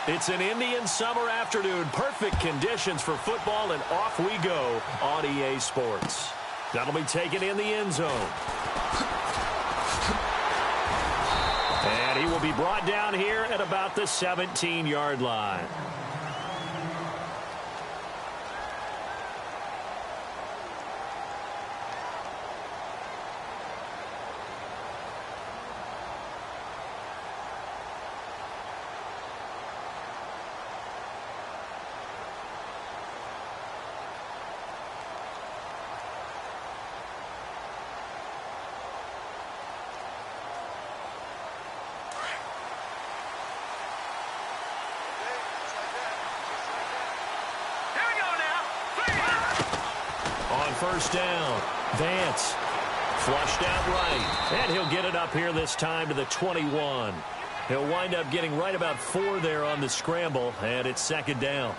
It's an Indian summer afternoon. Perfect conditions for football, and off we go on EA Sports. That'll be taken in the end zone. And he will be brought down here at about the 17-yard line. First down. Vance flushed out right, and he'll get it up here this time to the 21. He'll wind up getting right about 4 there on the scramble, and it's second down.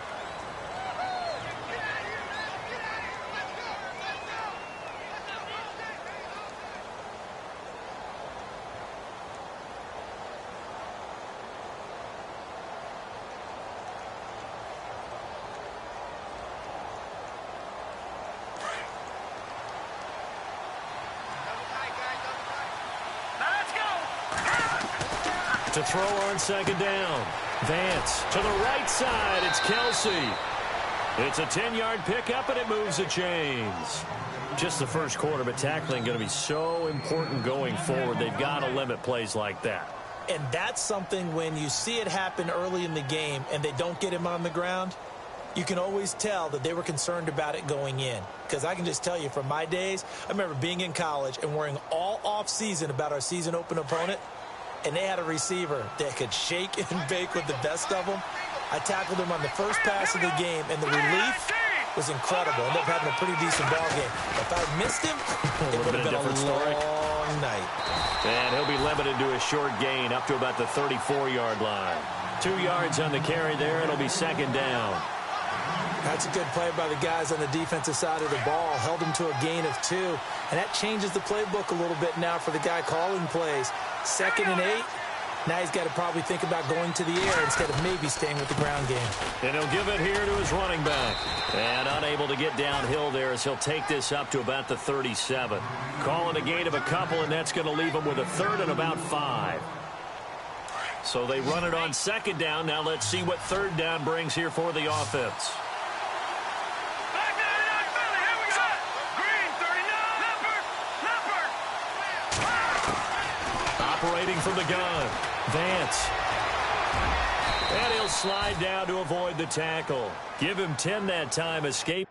To throw on second down. Vance to the right side. It's Kelsey. It's a 10-yard pickup, and it moves the chains. Just the first quarter, but tackling going to be so important going forward. They've got to limit plays like that. And that's something when you see it happen early in the game and they don't get him on the ground, you can always tell that they were concerned about it going in. Because I can just tell you from my days, I remember being in college and worrying all off-season about our season open opponent. And they had a receiver that could shake and bake with the best of them. I tackled him on the first pass of the game, and the relief was incredible. Ended up having a pretty decent ball game. If I missed him, it would have been a long night. And he'll be limited to a short gain up to about the 34-yard line. 2 yards on the carry there. It'll be second down. That's a good play by the guys on the defensive side of the ball. Held him to a gain of 2. And that changes the playbook a little bit now for the guy calling plays. 2nd and 8. Now he's got to probably think about going to the air instead of maybe staying with the ground game. And he'll give it here to his running back. And unable to get downhill there as he'll take this up to about the 37. Calling a gain of a couple, and that's going to leave him with a 3rd and about 5. So they run it on second down. Now let's see what third down brings here for the offense. Operating from the gun, Vance. And he'll slide down to avoid the tackle. Give him 10 that time. Escape.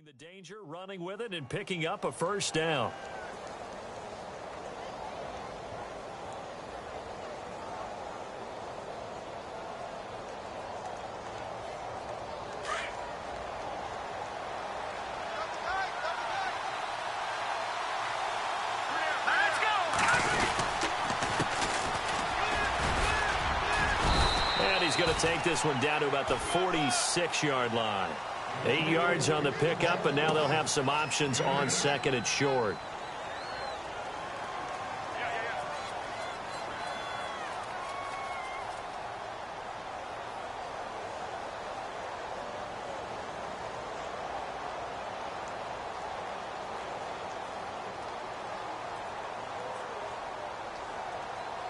The danger, running with it, and picking up a first down. And he's going to take this one down to about the 46-yard line. 8 yards on the pickup, and now they'll have some options on 2nd and short.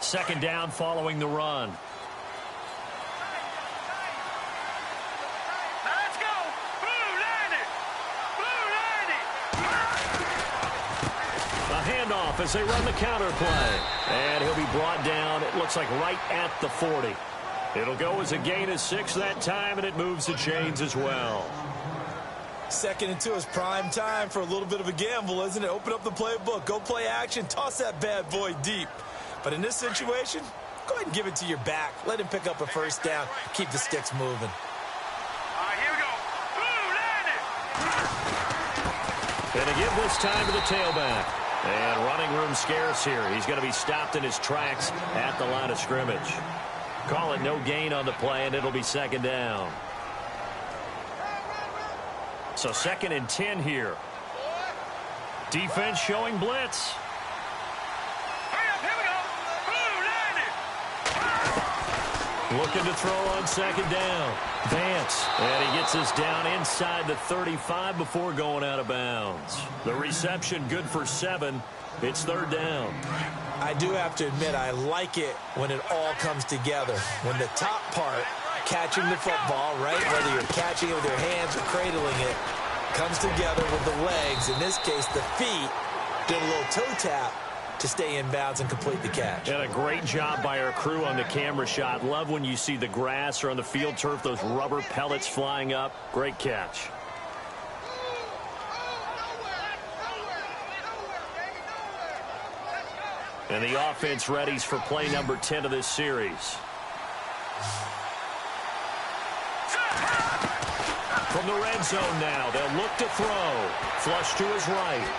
second down following the run. Let's go. Blue line it. Blue line it. A handoff as they run the counter play. And he'll be brought down, it looks like right at the 40. It'll go as a gain of 6 that time, and it moves the chains as well. 2nd and 2 is prime time for a little bit of a gamble, isn't it? Open up the playbook, go play action, toss that bad boy deep. But in this situation, go ahead and give it to your back. Let him pick up a first down. Keep the sticks moving. All right, here we go. Blue line it. Going to give this time to the tailback. And running room scarce here. He's going to be stopped in his tracks at the line of scrimmage. Call it no gain on the play, and it'll be 2nd down. So 2nd and 10 here. Defense showing blitz. Hurry up, here we go. Blue line it. Looking to throw on 2nd down. Vance. And he gets us down inside the 35 before going out of bounds. The reception good for 7. It's 3rd down. I do have to admit, I like it when it all comes together. When the top part, catching the football, right, whether you're catching it with your hands or cradling it, comes together with the legs. In this case, the feet, doing a little toe tap to stay in bounds and complete the catch. And a great job by our crew on the camera shot. Love when you see the grass or on the field turf, those rubber pellets flying up. Great catch. And the offense readies for play number 10 of this series. From the red zone now, they'll look to throw. Flush to his right.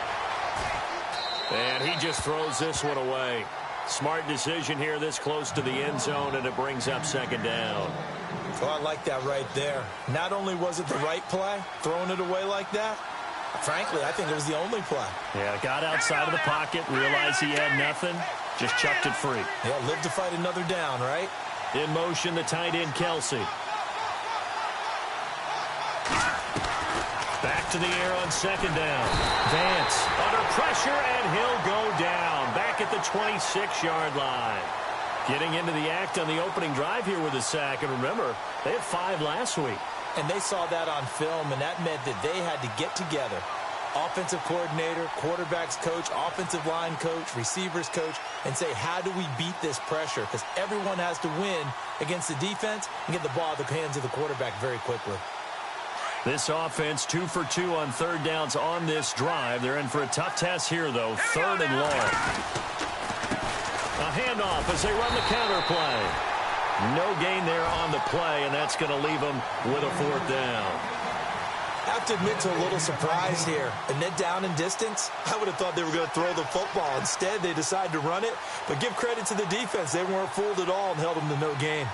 And he just throws this one away. Smart decision here this close to the end zone, and it brings up 2nd down. Oh, I like that right there. Not only was it the right play, throwing it away like that, frankly, I think it was the only play. Yeah, got outside of the pocket, realized he had nothing, just chucked it free. Yeah, live to fight another down, right? In motion, the tight end, Kelsey. Back to the air on 2nd down. Vance under pressure, and he'll go down. Back at the 26-yard line. Getting into the act on the opening drive here with a sack. And remember, they had 5 last week. And they saw that on film, and that meant that they had to get together. Offensive coordinator, quarterbacks coach, offensive line coach, receivers coach, and say, how do we beat this pressure? Because everyone has to win against the defense and get the ball at the hands of the quarterback very quickly. This offense 2 for 2 on 3rd downs on this drive. They're in for a tough test here, though. 3rd and long. A handoff as they run the counter play. No gain there on the play, and that's going to leave them with a 4th down. I have to admit to a little surprise here. And then down in distance, I would have thought they were going to throw the football. Instead, they decided to run it. But give credit to the defense. They weren't fooled at all and held them to no gain.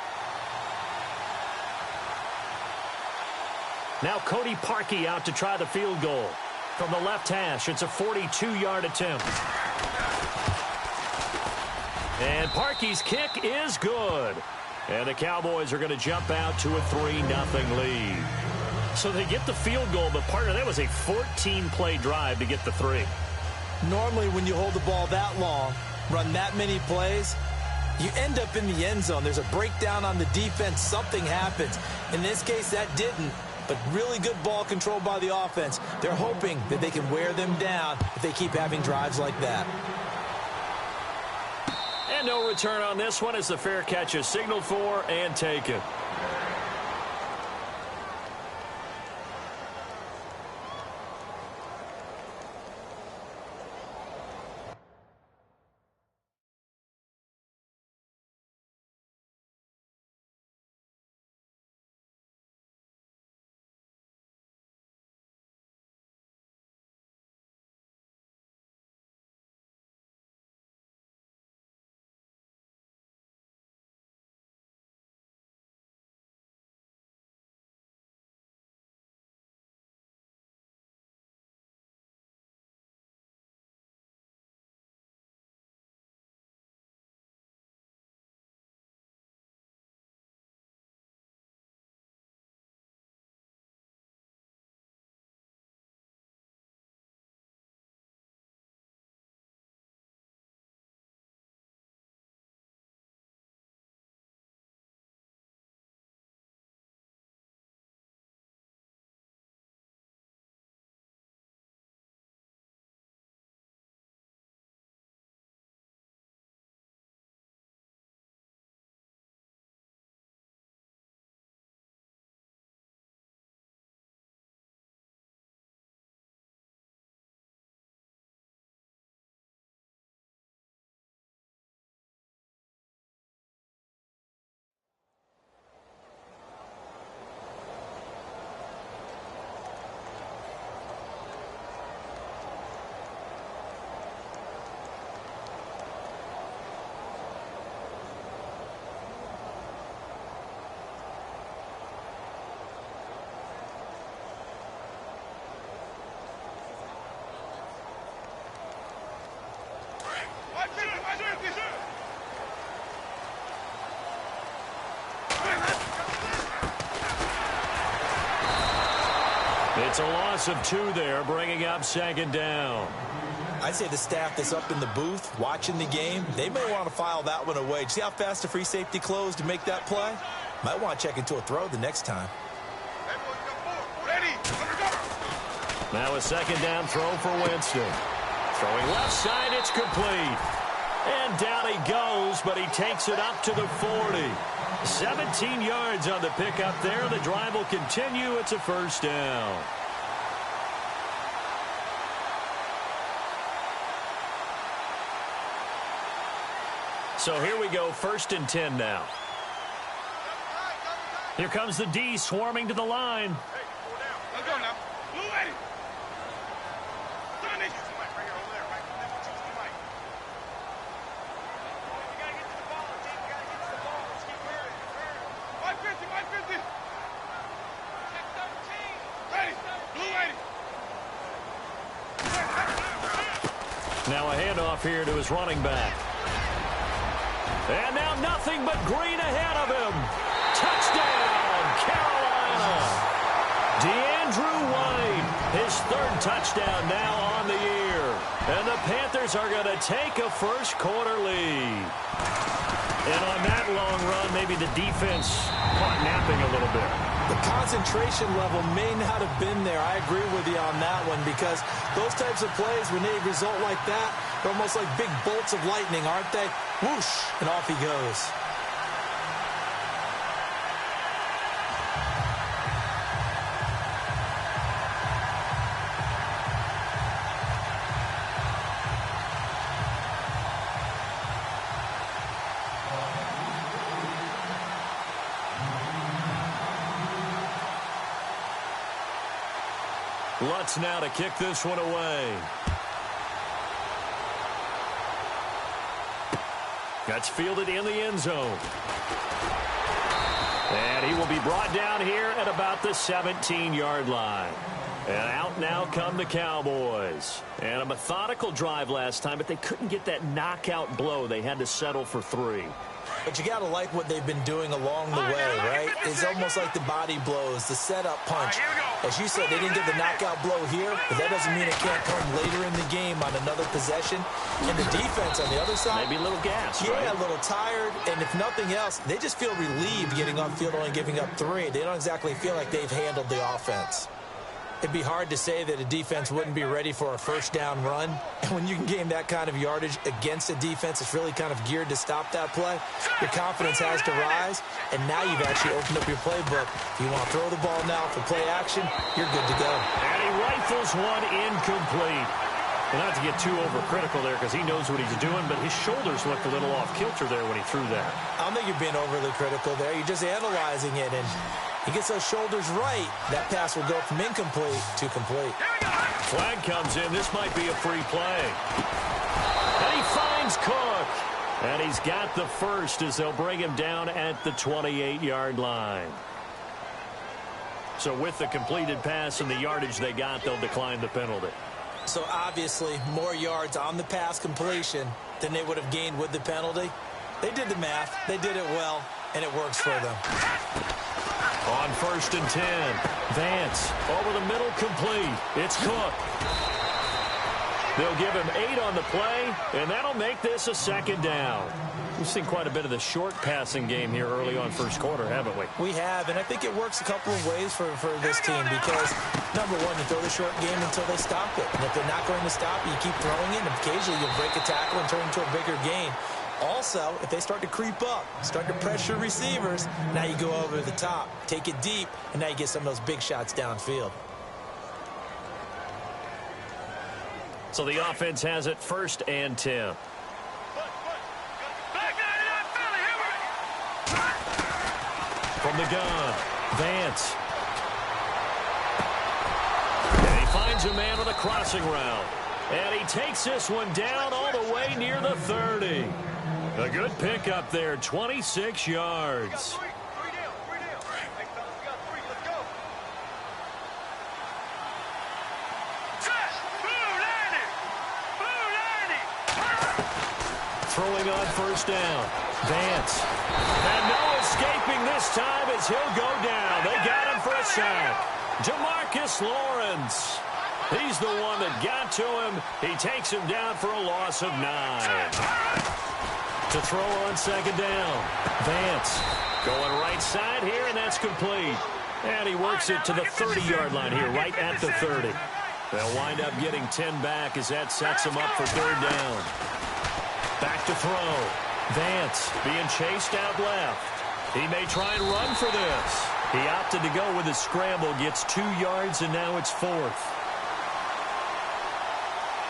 Now Cody Parkey out to try the field goal. From the left hash, it's a 42-yard attempt. And Parkey's kick is good. And the Cowboys are going to jump out to a 3-0 lead. So they get the field goal, but partner, that was a 14-play drive to get the 3. Normally, when you hold the ball that long, run that many plays, you end up in the end zone. There's a breakdown on the defense. Something happens. In this case, that didn't. But really good ball control by the offense. They're hoping that they can wear them down if they keep having drives like that. And no return on this one as the fair catch is signaled for and taken. It's a loss of 2 there, bringing up 2nd down. I'd say the staff that's up in the booth watching the game, they may want to file that one away. See how fast the free safety closed to make that play? Might want to check into a throw the next time. Now a 2nd down throw for Winston. Throwing left side, it's complete. And down he goes, but he takes it up to the 40. 17 yards on the pickup there. The drive will continue. It's a 1st down. So here we go, 1st and 10 now. Here comes the D swarming to the line. Let's go now. Blue lady. Now a handoff here to his running back. And now nothing but green ahead of him. Touchdown, Carolina. DeAndrew White, his 3rd touchdown now on the year. And the Panthers are going to take a first-quarter lead. And on that long run, maybe the defense caught napping a little bit. The concentration level may not have been there. I agree with you on that one because those types of plays, when they result like that, they're almost like big bolts of lightning, aren't they? Whoosh, and off he goes. Lutz now to kick this one away. That's fielded in the end zone. And he will be brought down here at about the 17-yard line. And out now come the Cowboys. And a methodical drive last time, but they couldn't get that knockout blow. They had to settle for 3. But you got to like what they've been doing along the way, right? It's almost like the body blows, the setup punch. As you said, they didn't get the knockout blow here, but that doesn't mean it can't come later in the game on another possession. And the defense on the other side. Maybe a little gas, yeah, right? A little tired. And if nothing else, they just feel relieved getting upfield, only giving up 3. They don't exactly feel like they've handled the offense. It'd be hard to say that a defense wouldn't be ready for a 1st down run. And when you can gain that kind of yardage against a defense that's really kind of geared to stop that play, your confidence has to rise. And now you've actually opened up your playbook. If you want to throw the ball now for play action, you're good to go. And he rifles one incomplete. And not to get too overcritical there because he knows what he's doing, but his shoulders looked a little off kilter there when he threw that. I don't think you're being overly critical there. You're just analyzing it, and he gets those shoulders right. That pass will go from incomplete to complete. Flag comes in. This might be a free play. And he finds Cook. And he's got the 1st as they'll bring him down at the 28-yard line. So with the completed pass and the yardage they got, they'll decline the penalty. So obviously more yards on the pass completion than they would have gained with the penalty. They did the math. They did it well, and it works for them. On 1st and 10, Vance over the middle, complete. It's Cook. They'll give him 8 on the play, and that'll make this a 2nd down. We've seen quite a bit of the short passing game here early on 1st quarter, haven't we? We have, and I think it works a couple of ways for this team because, number one, you throw the short game until they stop it. And if they're not going to stop it, you keep throwing it, and occasionally you'll break a tackle and turn into a bigger gain. Also, if they start to creep up, start to pressure receivers, now you go over the top, take it deep, and now you get some of those big shots downfield. So the offense has it 1st and 10. From the gun, Vance. And he finds a man with a crossing route. And he takes this one down all the way near the 30. A good pickup there, 26 yards. Throwing on 1st down. Vance. And no escaping this time as he'll go down. They got him for a sack. DeMarcus Lawrence. He's the one that got to him. He takes him down for a loss of 9. To throw on second down. Vance going right side here, and that's complete. And he works it to the 30-yard line here, right at the 30. They'll wind up getting 10 back as that sets him up for third down. Back to throw. Vance being chased out left. He may try and run for this. He opted to go with a scramble, gets 2 yards, and now it's 4th.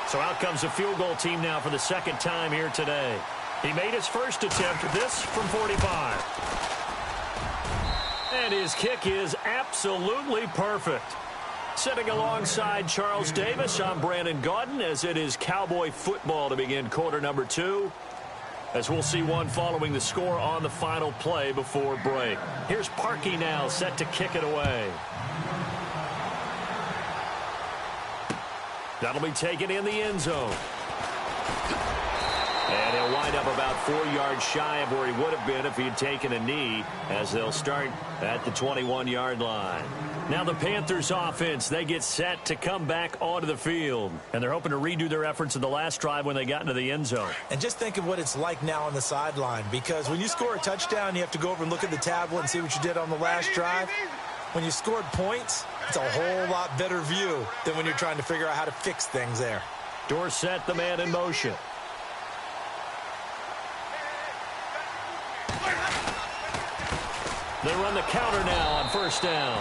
So out comes the field goal team now for the second time here today. He made his first attempt, this from 45. And his kick is absolutely perfect. Sitting alongside Charles Davis, I'm Brandon Gaudin, as it is Cowboy football to begin quarter number 2. As we'll see one following the score on the final play before break. Here's Parkey now, set to kick it away. That'll be taken in the end zone. And he'll wind up about 4 yards shy of where he would have been if he had taken a knee, as they'll start at the 21-yard line. Now the Panthers offense, they get set to come back onto the field. And they're hoping to redo their efforts in the last drive when they got into the end zone. And just think of what it's like now on the sideline, because when you score a touchdown, you have to go over and look at the tablet and see what you did on the last drive. When you scored points, it's a whole lot better view than when you're trying to figure out how to fix things there. Dorsett, the man in motion. They run the counter now on first down.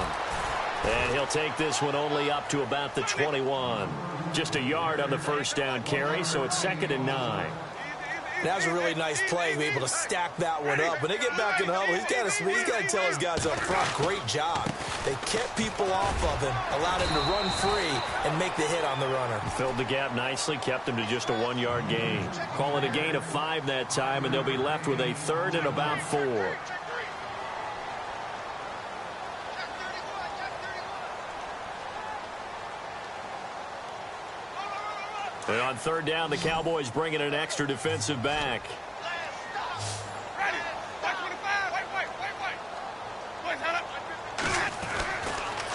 And he'll take this one only up to about the 21. Just a yard on the first down carry, so it's 2nd and 9. That was a really nice play, to be able to stack that one up. When they get back in the huddle, he's got to tell his guys up front, great job. They kept people off of him, allowed him to run free and make the hit on the runner. Filled the gap nicely, kept him to just a 1-yard gain. Call it a gain of 5 that time, and they'll be left with a 3rd and about 4. And on third down, the Cowboys bring in an extra defensive back.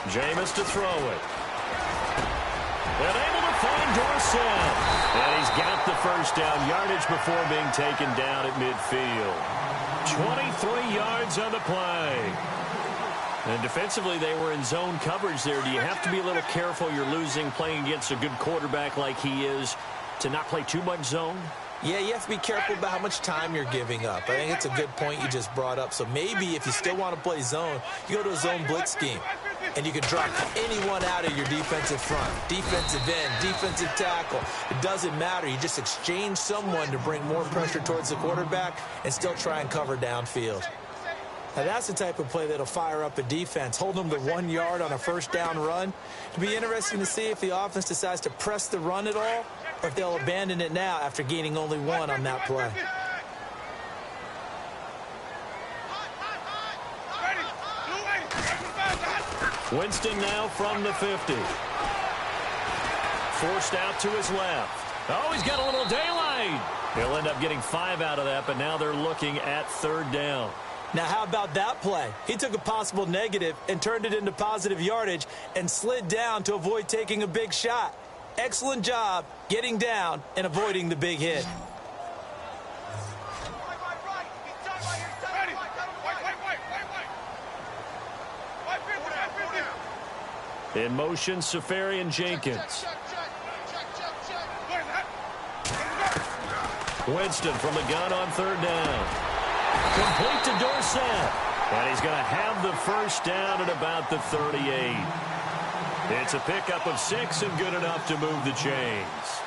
Jameis to throw it. And able to find Dorsett. And he's got the first down yardage before being taken down at midfield. 23 yards on the play. And defensively, they were in zone coverage there. Do you have to be a little careful? You're losing, playing against a good quarterback like he is, to not play too much zone? Yeah, you have to be careful about how much time you're giving up. I think it's a good point you just brought up. So maybe if you still want to play zone, you go to a zone blitz scheme. And you can drop anyone out of your defensive front. Defensive end, defensive tackle. It doesn't matter. You just exchange someone to bring more pressure towards the quarterback and still try and cover downfield. Now, that's the type of play that'll fire up a defense. Hold them to 1 yard on a first down run. It'll be interesting to see if the offense decides to press the run at all, or if they'll abandon it now after gaining only 1 on that play. Winston now from the 50. Forced out to his left. Oh, he's got a little daylight. He'll end up getting 5 out of that, but now they're looking at third down. Now, how about that play? He took a possible negative and turned it into positive yardage and slid down to avoid taking a big shot. Excellent job getting down and avoiding the big hit. In motion, Safarian Jenkins. Winston from the gun on third down. Complete to Dorsett. And he's going to have the first down at about the 38. It's a pickup of 6 and good enough to move the chains.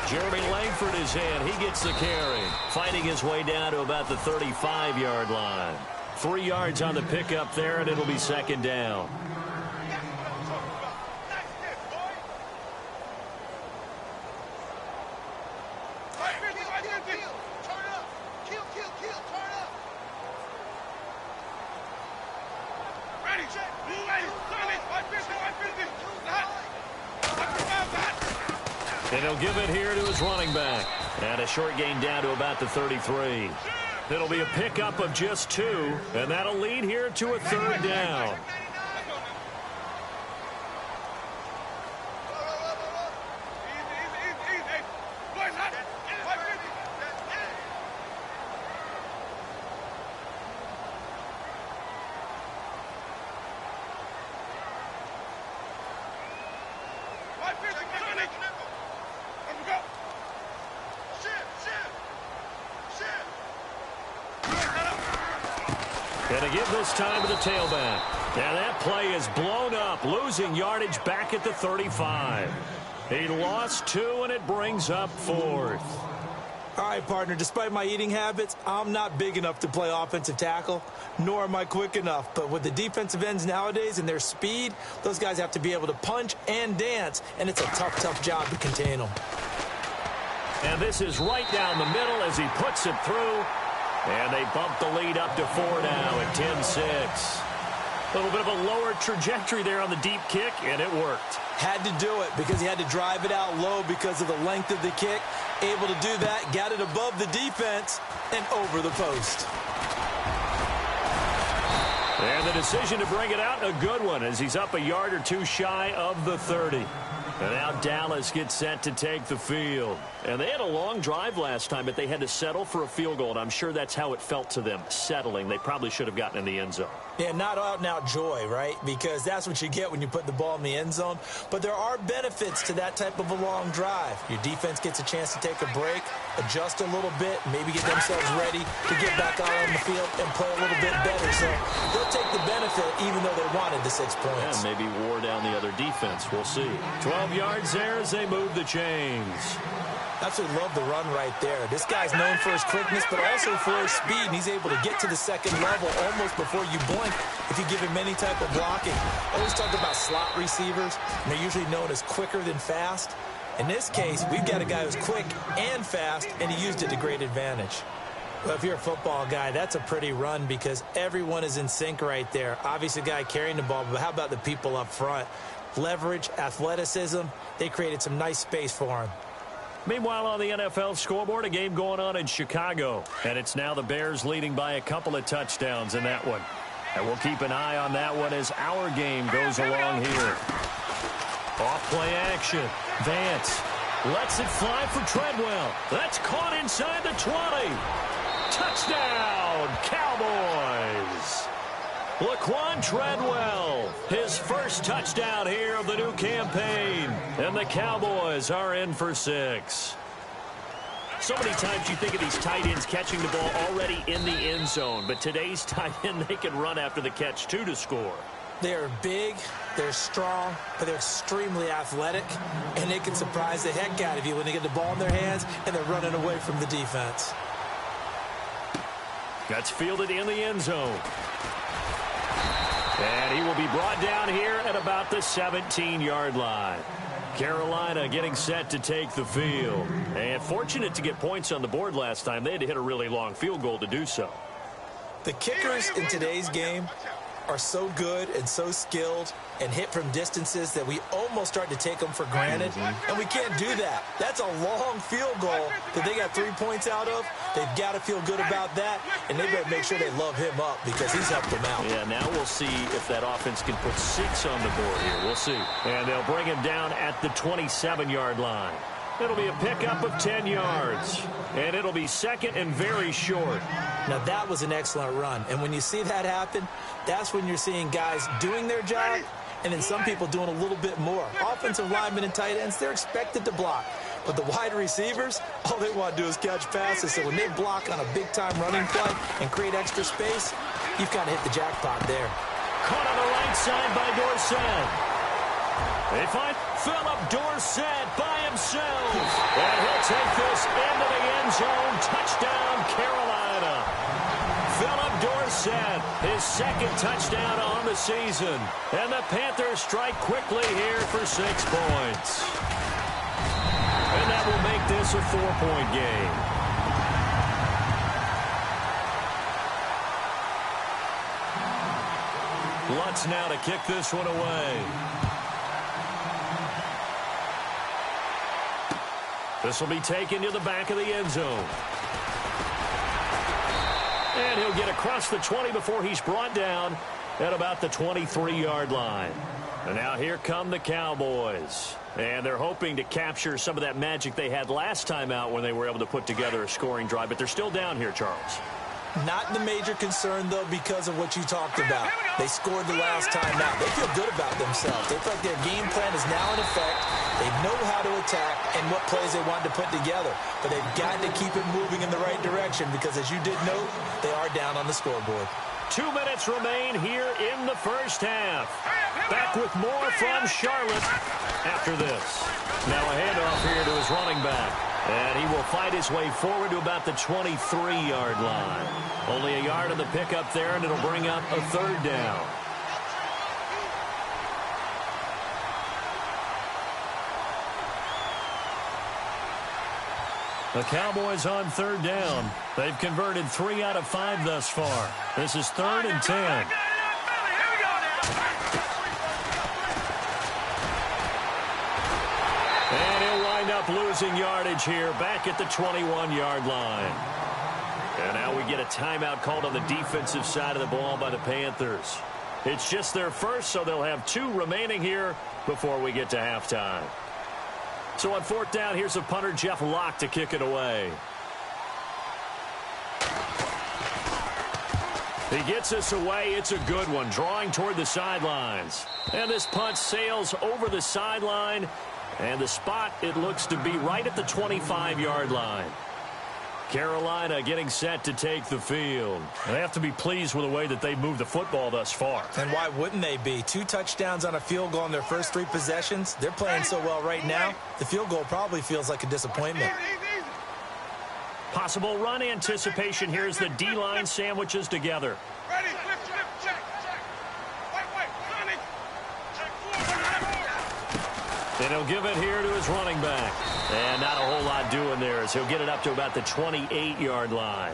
Jeremy Langford is in. He gets the carry. Fighting his way down to about the 35-yard line. 3 yards on the pickup there, and it'll be second down. And he'll give it here to his running back. And a short gain down to about the 33. It'll be a pickup of just 2, and that'll lead here to a 3rd down. And to give this time to the tailback. And that play is blown up, losing yardage back at the 35. He lost 2, and it brings up 4th. All right, partner, despite my eating habits, I'm not big enough to play offensive tackle, nor am I quick enough. But with the defensive ends nowadays and their speed, those guys have to be able to punch and dance, and it's a tough, tough job to contain them. And this is right down the middle as he puts it through. And they bump the lead up to 4 now at 10-6. A little bit of a lower trajectory there on the deep kick, and it worked. Had to do it because he had to drive it out low because of the length of the kick. Able to do that, got it above the defense, and over the post. And the decision to bring it out, a good one, as he's up a yard or 2 shy of the 30. And now Dallas gets set to take the field. And they had a long drive last time, but they had to settle for a field goal. And I'm sure that's how it felt to them, settling. They probably should have gotten in the end zone. Yeah, not out-and-out joy, right? Because that's what you get when you put the ball in the end zone. But there are benefits to that type of a long drive. Your defense gets a chance to take a break, adjust a little bit, maybe get themselves ready to get back out on the field and play a little bit better. So they'll take the benefit even though they wanted the 6 points. And maybe wore down the other defense. We'll see. 12 yards there as they move the chains. Absolutely love the run right there. This guy's known for his quickness, but also for his speed. And he's able to get to the second level almost before you blink if you give him any type of blocking. I always talk about slot receivers, and they're usually known as quicker than fast. In this case, we've got a guy who's quick and fast, and he used it to great advantage. Well, if you're a football guy, that's a pretty run because everyone is in sync right there. Obviously, the guy carrying the ball, but how about the people up front? Leverage, athleticism, they created some nice space for him. Meanwhile, on the NFL scoreboard, a game going on in Chicago. And it's now the Bears leading by a couple of touchdowns in that one. And we'll keep an eye on that one as our game goes along here. Off-play action. Vance lets it fly for Treadwell. That's caught inside the 20. Touchdown, Cowboys. Laquan Treadwell, his first touchdown here of the new campaign. And the Cowboys are in for 6. So many times you think of these tight ends catching the ball already in the end zone. But today's tight end, they can run after the catch, too, to score. They're big, they're strong, but they're extremely athletic. And they can surprise the heck out of you when they get the ball in their hands and they're running away from the defense. That's fielded in the end zone. And he will be brought down here at about the 17-yard line. Carolina getting set to take the field. And fortunate to get points on the board last time. They had to hit a really long field goal to do so. The kickers in today's game are so good and so skilled and hit from distances that we almost start to take them for granted. And we can't do that. That's a long field goal that they got 3 points out of. They've got to feel good about that, and they better make sure they love him up because he's helped them out. Yeah, now we'll see if that offense can put 6 on the board here. We'll see. And they'll bring him down at the 27-yard line. It'll be a pickup of 10 yards. And it'll be second and very short. Now, that was an excellent run. And when you see that happen, that's when you're seeing guys doing their job and then some people doing a little bit more. Offensive linemen and tight ends, they're expected to block. But the wide receivers, all they want to do is catch passes. So when they block on a big-time running play and create extra space, you've kind of hit the jackpot there. Caught on the right side by Dorsett. They find Philip Dorsett by himself. And he'll take this into the end zone. Touchdown, Carolina. Philip Dorsett, his second touchdown on the season. And the Panthers strike quickly here for 6 points. And that will make this a 4-point game. Lutz now to kick this one away. This will be taken to the back of the end zone. And he'll get across the 20 before he's brought down at about the 23-yard line. And now here come the Cowboys. And they're hoping to capture some of that magic they had last time out when they were able to put together a scoring drive. But they're still down here, Charles. Not the major concern, though, because of what you talked about. They scored the last time out. They feel good about themselves. They feel like their game plan is now in effect. They know how to attack and what plays they want to put together. But they've got to keep it moving in the right direction because, as you did note, they are down on the scoreboard. 2 minutes remain here in the first half. Back with more from Charlotte after this. Now a handoff here to his running back. And he will fight his way forward to about the 23-yard line. Only a yard on the pickup there, and it'll bring up a third down. The Cowboys on third down. They've converted 3 out of 5 thus far. This is 3rd and 10. And he'll wind up losing yardage here back at the 21-yard line. And now we get a timeout called on the defensive side of the ball by the Panthers. It's just their first, so they'll have 2 remaining here before we get to halftime. So on 4th down, here's the punter, Jeff Locke, to kick it away. He gets us away. It's a good one, drawing toward the sidelines. And this punt sails over the sideline. And the spot, it looks to be right at the 25-yard line. Carolina getting set to take the field. They have to be pleased with the way that they moved the football thus far. And why wouldn't they be? 2 touchdowns on a field goal in their first 3 possessions. They're playing so well right now, the field goal probably feels like a disappointment. Possible run anticipation here as the D-line sandwiches together. Ready, flip, check. Wait, Sonny. And he'll give it here to his running back. And not a whole lot doing there as he'll get it up to about the 28-yard line.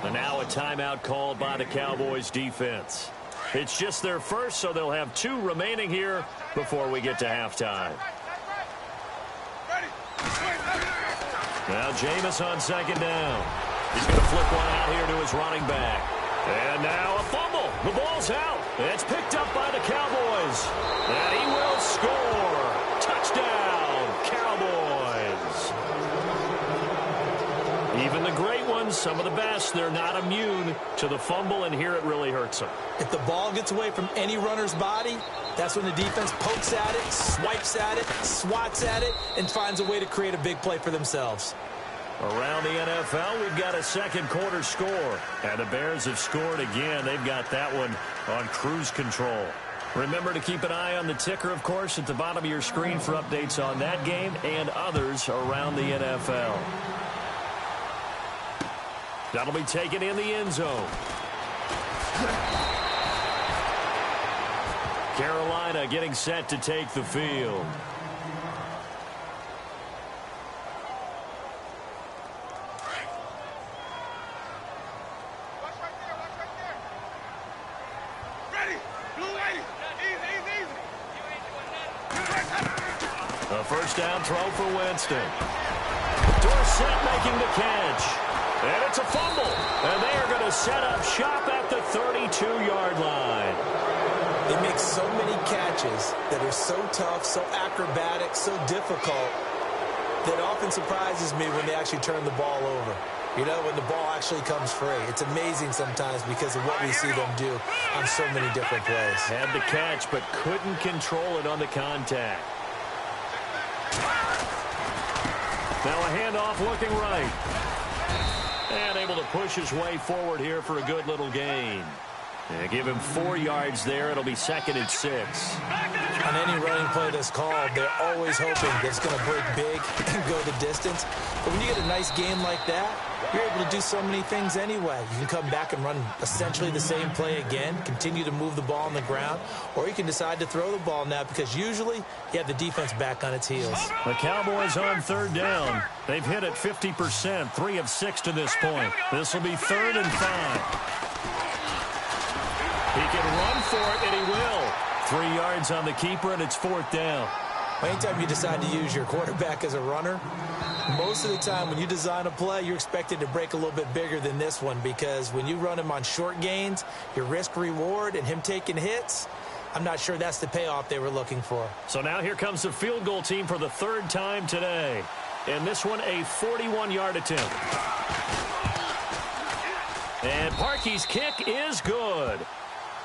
And now a timeout called by the Cowboys defense. It's just their first, so they'll have 2 remaining here before we get to halftime. Now Jameis on 2nd down. He's going to flip one out here to his running back. And now a fumble. The ball's out. It's picked up by the Cowboys. And he will score. Touchdown, Cowboys. Even the great ones, some of the best, they're not immune to the fumble, and here it really hurts them. If the ball gets away from any runner's body, that's when the defense pokes at it, swipes at it, swats at it, and finds a way to create a big play for themselves. Around the NFL, we've got a 2nd quarter score. And the Bears have scored again. They've got that one on cruise control. Remember to keep an eye on the ticker, of course, at the bottom of your screen for updates on that game and others around the NFL. That'll be taken in the end zone. Carolina getting set to take the field. Watch right there. Ready, blue lady. Easy. A first down throw for Winston. Dorsett making the catch. And it's a fumble. And they are going to set up shop at the 32-yard line. They make so many catches that are so tough, so acrobatic, so difficult, that often surprises me when they actually turn the ball over. You know, when the ball actually comes free. It's amazing sometimes because of what we see them do on so many different plays. Had the catch, but couldn't control it on the contact. Now a handoff looking right. And able to push his way forward here for a good little gain. And give him 4 yards there. It'll be 2nd and 6. On any running play that's called, they're always hoping that it's going to break big and go the distance. But when you get a nice game like that, you're able to do so many things anyway. You can come back and run essentially the same play again, continue to move the ball on the ground, or you can decide to throw the ball now because usually you have the defense back on its heels. The Cowboys on 3rd down. They've hit it 50%, 3 of 6 to this point. This will be 3rd and 5. He can run for it, and he will. 3 yards on the keeper, and it's 4th down. Anytime you decide to use your quarterback as a runner, most of the time when you design a play, you're expected to break a little bit bigger than this one, because when you run him on short gains, your risk-reward and him taking hits, I'm not sure that's the payoff they were looking for. So now here comes the field goal team for the 3rd time today. And this one, a 41-yard attempt. And Parkey's kick is good.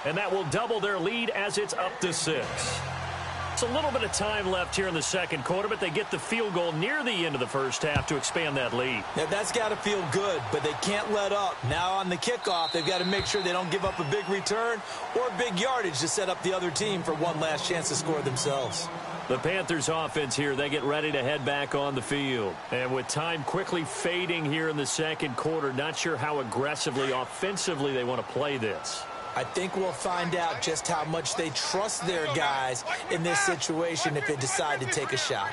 And that will double their lead as it's up to 6. It's a little bit of time left here in the second quarter, but they get the field goal near the end of the first half to expand that lead. Now, that's got to feel good, but they can't let up. Now on the kickoff, they've got to make sure they don't give up a big return or big yardage to set up the other team for one last chance to score themselves. The Panthers offense here, they get ready to head back on the field. And with time quickly fading here in the second quarter, not sure how aggressively, offensively they want to play this. I think we'll find out just how much they trust their guys in this situation if they decide to take a shot.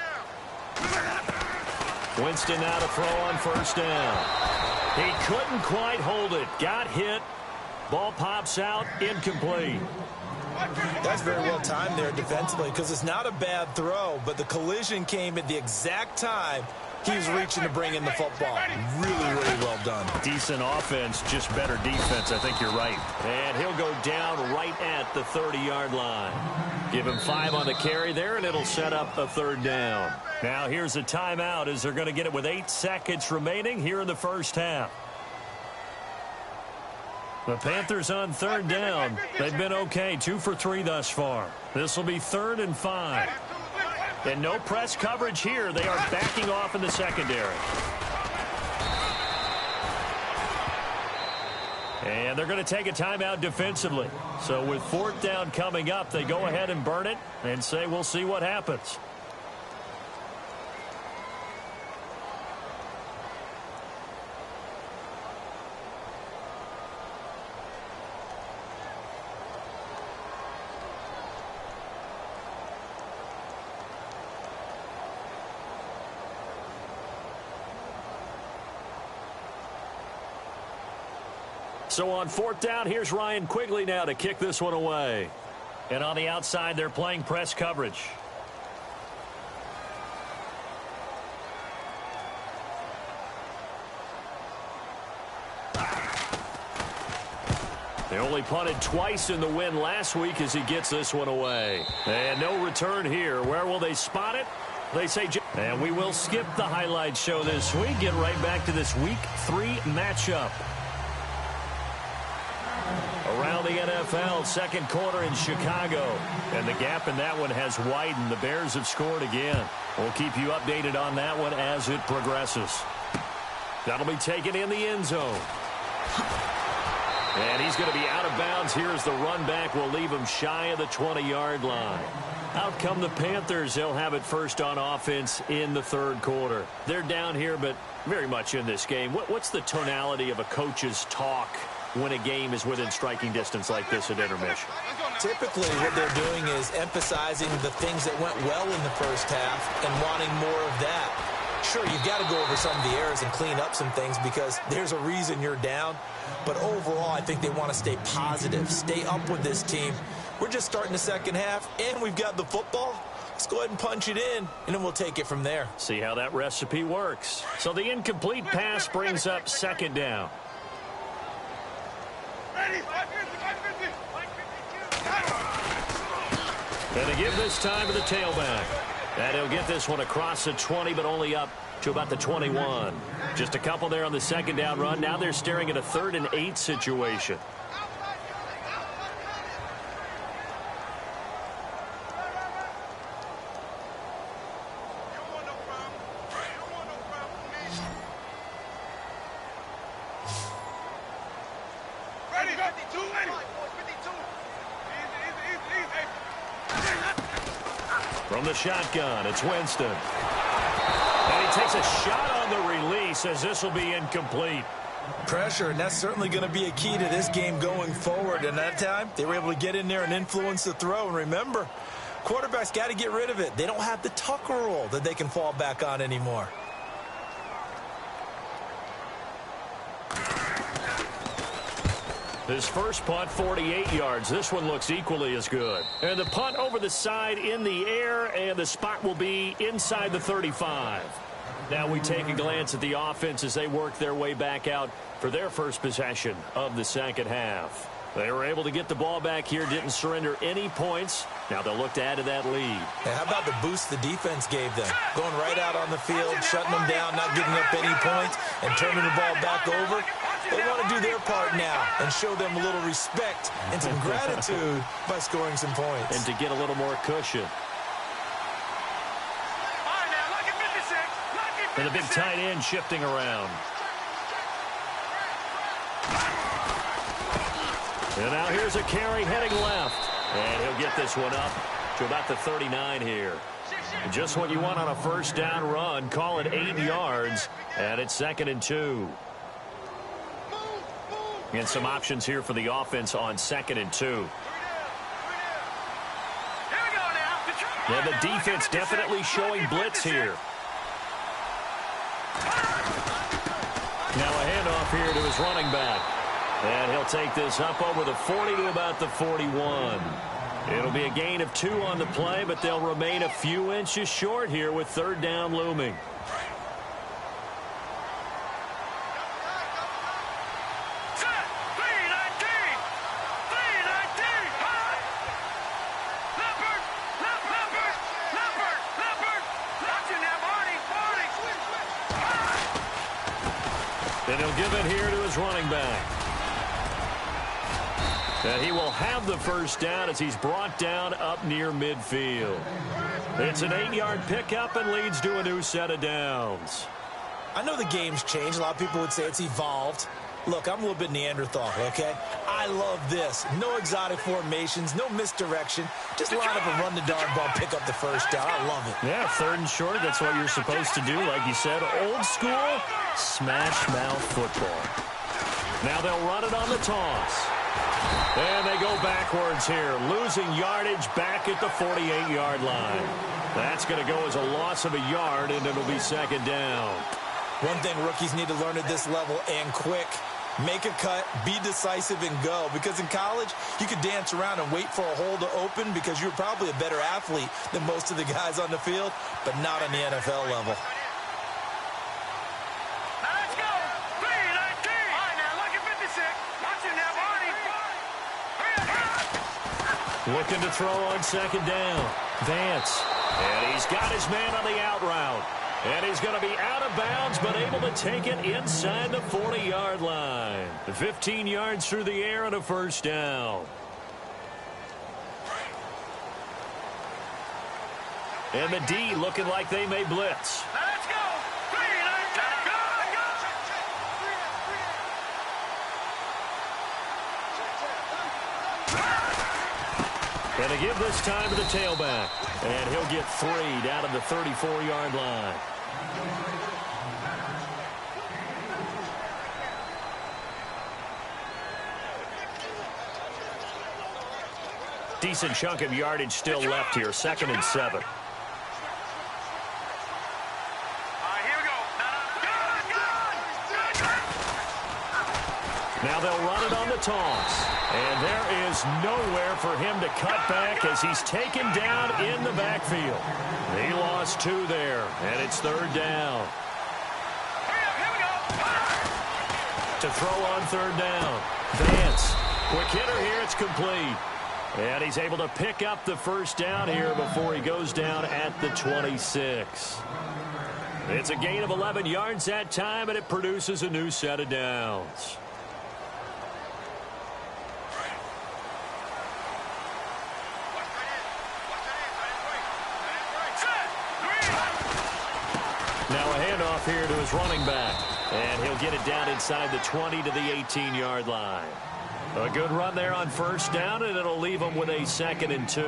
Winston now to throw on 1st down. He couldn't quite hold it. Got hit. Ball pops out. Incomplete. That's very well timed there defensively, because it's not a bad throw, but the collision came at the exact time he was reaching to bring in the football. Really, really well done. Decent offense, just better defense. I think you're right. And he'll go down right at the 30-yard line. Give him 5 on the carry there, and it'll set up a 3rd down. Now here's a timeout as they're going to get it with 8 seconds remaining here in the first half. The Panthers on 3rd down. They've been okay, 2 for 3 thus far. This will be 3rd and 5. And no press coverage here. They are backing off in the secondary. And they're going to take a timeout defensively. So with 4th down coming up, they go ahead and burn it and say we'll see what happens. So on 4th down, here's Ryan Quigley now to kick this one away. And on the outside, they're playing press coverage. They only punted twice in the win last week as he gets this one away. And no return here. Where will they spot it? They say, and we will skip the highlight show this week. Get right back to this Week 3 matchup. Around the NFL, second quarter in Chicago. And the gap in that one has widened. The Bears have scored again. We'll keep you updated on that one as it progresses. That'll be taken in the end zone. And he's going to be out of bounds here as the run back will leave him shy of the 20-yard line. Out come the Panthers. They'll have it first on offense in the third quarter. They're down here, but very much in this game. What's the tonality of a coach's talk when a game is within striking distance like this at intermission? Typically, what they're doing is emphasizing the things that went well in the first half and wanting more of that. Sure, you've got to go over some of the errors and clean up some things because there's a reason you're down. But overall, I think they want to stay positive, stay up with this team. We're just starting the second half, and we've got the football. Let's go ahead and punch it in, and then we'll take it from there. See how that recipe works. So the incomplete pass brings up second down. And they give this time to the tailback. And he'll get this one across the 20, but only up to about the 21. Just a couple there on the second down run. Now they're staring at a 3rd and 8 situation. From the shotgun, it's Winston. And he takes a shot on the release as this will be incomplete. Pressure, and that's certainly going to be a key to this game going forward. And that time, they were able to get in there and influence the throw. And remember, quarterbacks got to get rid of it. They don't have the Tucker rule that they can fall back on anymore. His first punt, 48 yards. This one looks equally as good. And the punt over the side in the air, and the spot will be inside the 35. Now we take a glance at the offense as they work their way back out for their first possession of the second half. They were able to get the ball back here, didn't surrender any points. Now they'll look to add to that lead. And how about the boost the defense gave them? Going right out on the field, shutting them down, not giving up any points, and turning the ball back over. They want to do their part now and show them a little respect and some gratitude by scoring some points. And to get a little more cushion. And the big tight end shifting around. And now here's a carry heading left. And he'll get this one up to about the 39 here. Just what you want on a first down run. Call it 8 yards. And it's 2nd and 2. And some options here for the offense on 2nd and 2. And the defense definitely showing blitz here. Now a handoff here to his running back. And he'll take this up over the 40 to about the 41. It'll be a gain of 2 on the play, but they'll remain a few inches short here with 3rd down looming. And he'll give it here to his running back. And he will have the first down as he's brought down up near midfield. It's an 8-yard pickup and leads to a new set of downs. I know the game's changed. A lot of people would say it's evolved. Look, I'm a little bit Neanderthal, okay? I love this. No exotic formations, no misdirection. Just line up and run the darn ball, pick up the first down. I love it. Yeah, 3rd and short. That's what you're supposed to do. Like you said, old school, smash mouth football. Now they'll run it on the toss. And they go backwards here, losing yardage back at the 48-yard line. That's going to go as a loss of a yard, and it'll be 2nd down. One thing rookies need to learn at this level, and quick, make a cut, be decisive, and go. Because in college, you could dance around and wait for a hole to open because you're probably a better athlete than most of the guys on the field, but not on the NFL level. Looking to throw on 2nd down. Vance. And he's got his man on the out route. And he's going to be out of bounds, but able to take it inside the 40-yard line. 15 yards through the air and a first down. And the D looking like they may blitz. Let's go. And to give this time to the tailback. And he'll get 3 down at the 34-yard line. Decent chunk of yardage still left here. 2nd and 7. Now they'll run it on the toss. And there is nowhere for him to cut back as he's taken down in the backfield. He lost 2 there, and it's 3rd down. To throw on 3rd down. Vance, quick hitter here, it's complete. And he's able to pick up the first down here before he goes down at the 26. It's a gain of 11 yards that time, and it produces a new set of downs. Now a handoff here to his running back. And he'll get it down inside the 20 to the 18-yard line. A good run there on first down, and it'll leave him with a 2nd and 2.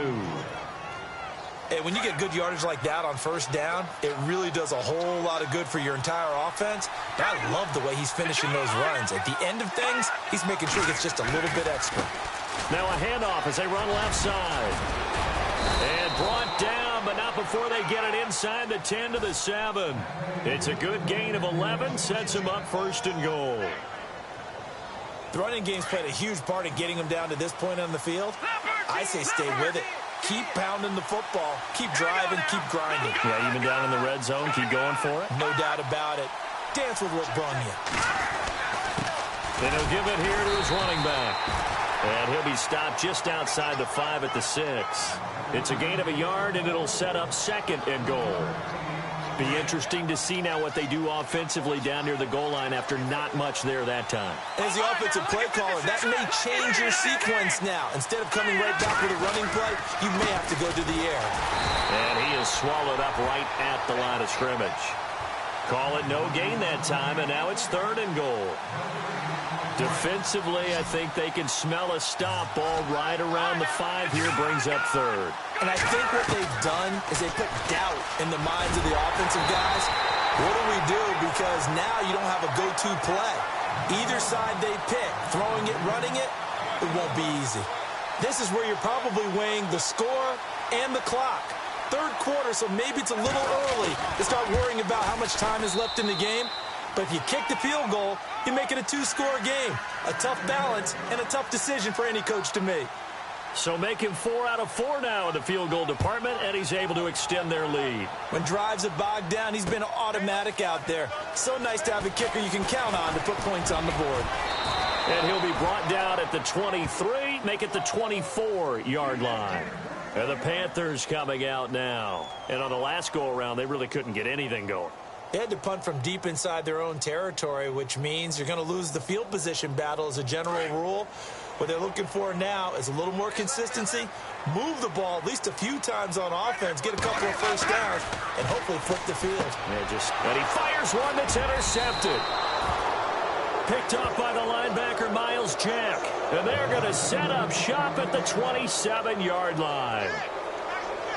Hey, when you get good yardage like that on first down, it really does a whole lot of good for your entire offense. But I love the way he's finishing those runs. At the end of things, he's making sure he gets just a little bit extra. Now a handoff as they run left side. And brought down, but not before they get it inside the 10 to the 7. It's a good gain of 11, sets him up 1st and goal. The running game's played a huge part in getting them down to this point on the field. I say stay with it. Keep pounding the football. Keep driving. Keep grinding. Yeah, even down in the red zone, keep going for it. No doubt about it. Dance with what brung you. And he'll give it here to his running back. And he'll be stopped just outside the 5 at the 6. It's a gain of a yard, and it'll set up 2nd and goal. Be interesting to see now what they do offensively down near the goal line after not much there that time. As the offensive play caller, that may change your sequence now. Instead of coming right back with a running play, you may have to go to the air. And he is swallowed up right at the line of scrimmage. Call it no gain that time, and now it's 3rd and goal. Defensively, I think they can smell a stop. Ball right around the 5 here, brings up 3rd. And I think what they've done is they put doubt in the minds of the offensive guys. What do we do? Because now you don't have a go-to play. Either side they pick, throwing it, running it, it won't be easy. This is where you're probably weighing the score and the clock. 3rd quarter, so maybe it's a little early to start worrying about how much time is left in the game. But if you kick the field goal, you make it a 2-score game. A tough balance and a tough decision for any coach to make. So make him 4 out of 4 now in the field goal department, and he's able to extend their lead. When drives are bogged down, he's been automatic out there. So nice to have a kicker you can count on to put points on the board. And he'll be brought down at the 23, make it the 24-yard line. And the Panthers coming out now. And on the last go-around, they really couldn't get anything going. They had to punt from deep inside their own territory, which means you're going to lose the field position battle as a general rule. What they're looking for now is a little more consistency, move the ball at least a few times on offense, get a couple of first downs, and hopefully flip the field. Yeah, and he fires one that's intercepted. Picked up by the linebacker, Miles Jack. And they're going to set up shop at the 27-yard line.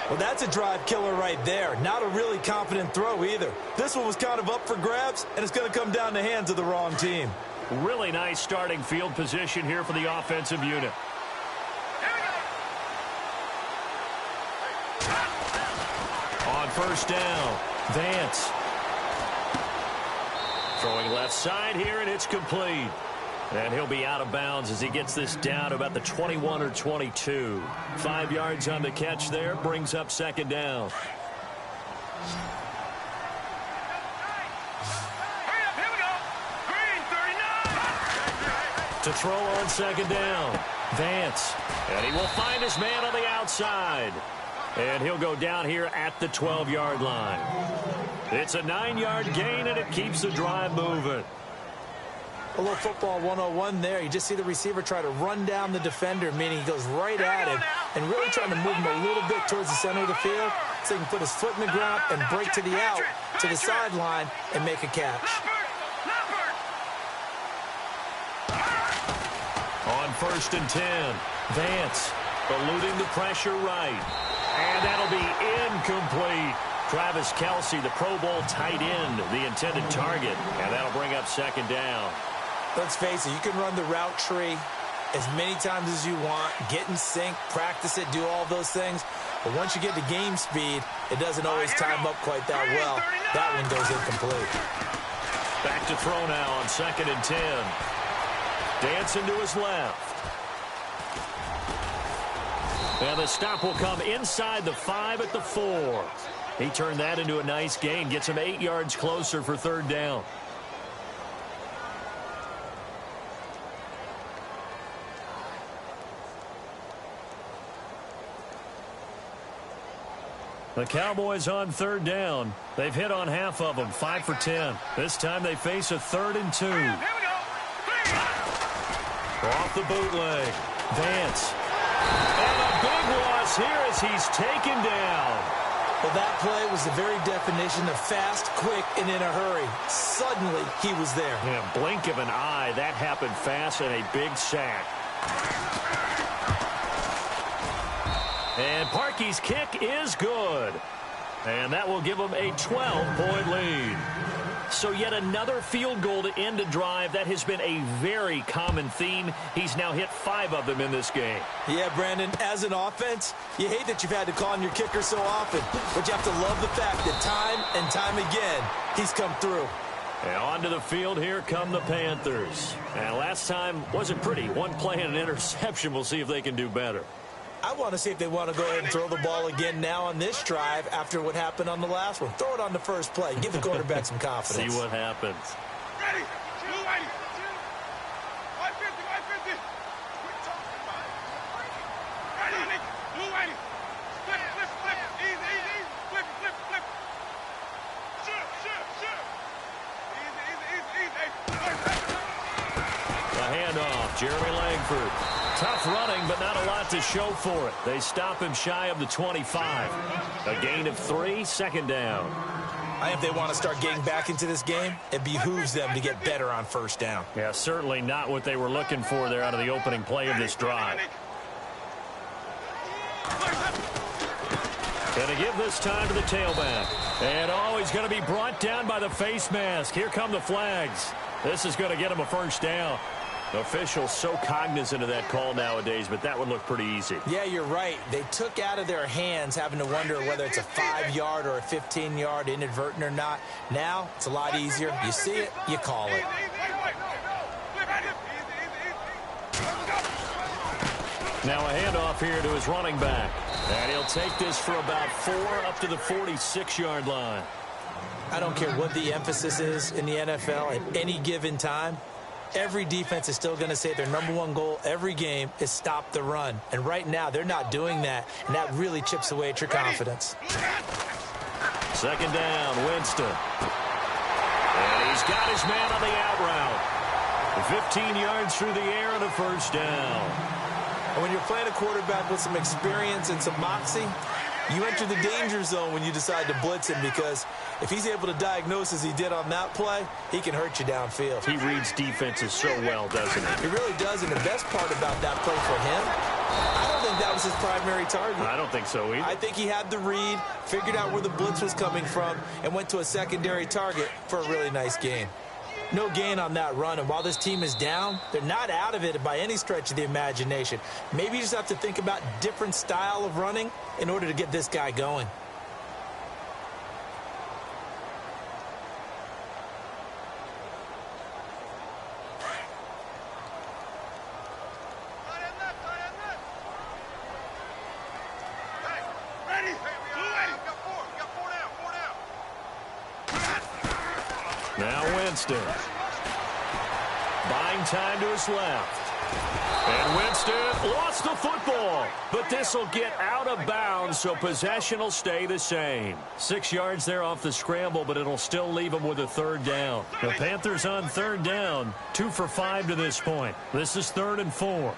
Well, that's a drive killer right there. Not a really confident throw either. This one was kind of up for grabs, and it's going to come down the hands of the wrong team. Really nice starting field position here for the offensive unit. On first down, Vance. Throwing left side here, and it's complete. And he'll be out of bounds as he gets this down to about the 21 or 22. 5 yards on the catch there, brings up 2nd down. To throw on 2nd down, Vance. And he will find his man on the outside. And he'll go down here at the 12-yard line. It's a 9-yard gain, and it keeps the drive moving. A little football 101 there. You just see the receiver try to run down the defender, meaning he goes right at him and really trying to move him a little bit towards the center of the field so he can put his foot in the ground and break to the out, to the sideline, and make a catch. On 1st and 10, Vance eluding the pressure right. And that'll be incomplete. Travis Kelce, the Pro Bowl tight end, the intended target. And that'll bring up 2nd down. Let's face it, you can run the route tree as many times as you want, get in sync, practice it, do all those things. But once you get to game speed, it doesn't always time up quite that well. That one goes incomplete. Back to throw now on 2nd and 10. Dancing to his left. And the stop will come inside the 5 at the 4. He turned that into a nice gain, gets him 8 yards closer for 3rd down. The Cowboys on 3rd down. They've hit on half of them, 5 for 10. This time they face a 3rd and 2. Off the bootleg, Vance. And a big loss here as he's taken down. Well, that play was the very definition of fast, quick, and in a hurry. Suddenly, he was there. In a blink of an eye, that happened fast and a big sack. And Parkey's kick is good. And that will give him a 12-point lead. So yet another field goal to end a drive. That has been a very common theme. He's now hit 5 of them in this game. Yeah, Brandon, as an offense, you hate that you've had to call on your kicker so often. But you have to love the fact that time and time again, he's come through. And onto the field, here come the Panthers. And last time wasn't pretty. One play and an interception. We'll see if they can do better. I want to see if they want to go ahead and throw the ball again now on this drive after what happened on the last one. Throw it on the first play. Give the quarterback some confidence. See what happens. Ready. Blue whitey. 150. Quit talking about it. Ready. Blue whitey. Flip. Easy. Flip. Sure. Easy. The handoff, Jeremy Langford. Tough running, but not a lot to show for it. They stop him shy of the 25. A gain of 3, second down. I think if they want to start getting back into this game, it behooves them to get better on first down. Yeah, certainly not what they were looking for there out of the opening play of this drive. Going to give this time to the tailback. And, he's going to be brought down by the face mask. Here come the flags. This is going to get him a first down. Officials so cognizant of that call nowadays, but that would look pretty easy. Yeah, you're right. They took out of their hands having to wonder whether it's a 5-yard or a 15-yard inadvertent or not. Now, it's a lot easier. You see it, you call it. Now a handoff here to his running back. And he'll take this for about 4 up to the 46-yard line. I don't care what the emphasis is in the NFL at any given time. Every defense is still going to say their #1 goal every game is stop the run. And right now, they're not doing that, and that really chips away at your confidence. Second down, Winston. And he's got his man on the out route. 15 yards through the air and a first down. And when you're playing a quarterback with some experience and some moxie, you enter the danger zone when you decide to blitz him, because if he's able to diagnose as he did on that play, he can hurt you downfield. He reads defenses so well, doesn't he? He really does, and the best part about that play for him, I don't think that was his primary target. I don't think so either. I think he had the read, figured out where the blitz was coming from, and went to a secondary target for a really nice gain. No gain on that run, and while this team is down, they're not out of it by any stretch of the imagination. Maybe you just have to think about different style of running in order to get this guy going. Now Winston. Buying time to his left. And Winston lost the football. But this will get out of bounds, so possession will stay the same. 6 yards there off the scramble, but it'll still leave him with a third down. The Panthers on third down, 2 for 5 to this point. This is 3rd and 4.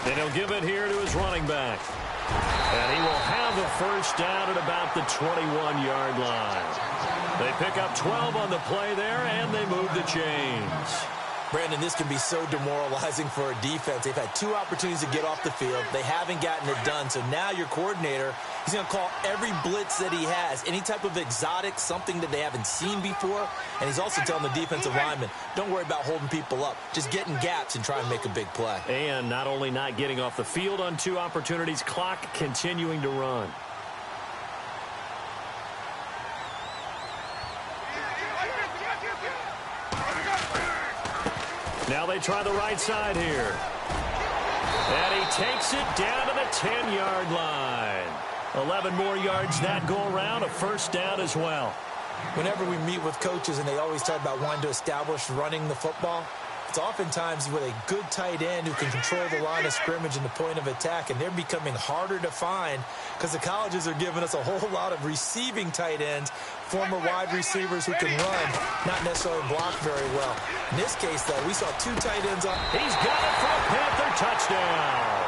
And he'll give it here to his running back. And he will have a first down at about the 21-yard line. They pick up 12 on the play there, and they move the chains. Brandon, this can be so demoralizing for a defense. They've had 2 opportunities to get off the field. They haven't gotten it done. So now your coordinator, he's going to call every blitz that he has, any type of exotic, something that they haven't seen before. And he's also telling the defensive lineman, don't worry about holding people up. Just get in gaps and try and make a big play. And not only not getting off the field on 2 opportunities, clock continuing to run. Now they try the right side here. And he takes it down to the 10-yard line. 11 more yards that go around, a first down as well. Whenever we meet with coaches and they always talk about wanting to establish running the football, it's oftentimes with a good tight end who can control the line of scrimmage and the point of attack, and they're becoming harder to find because the colleges are giving us a whole lot of receiving tight ends, former wide receivers who can run, not necessarily block very well. In this case, though, we saw 2 tight ends on. He's got it for a Panther touchdown.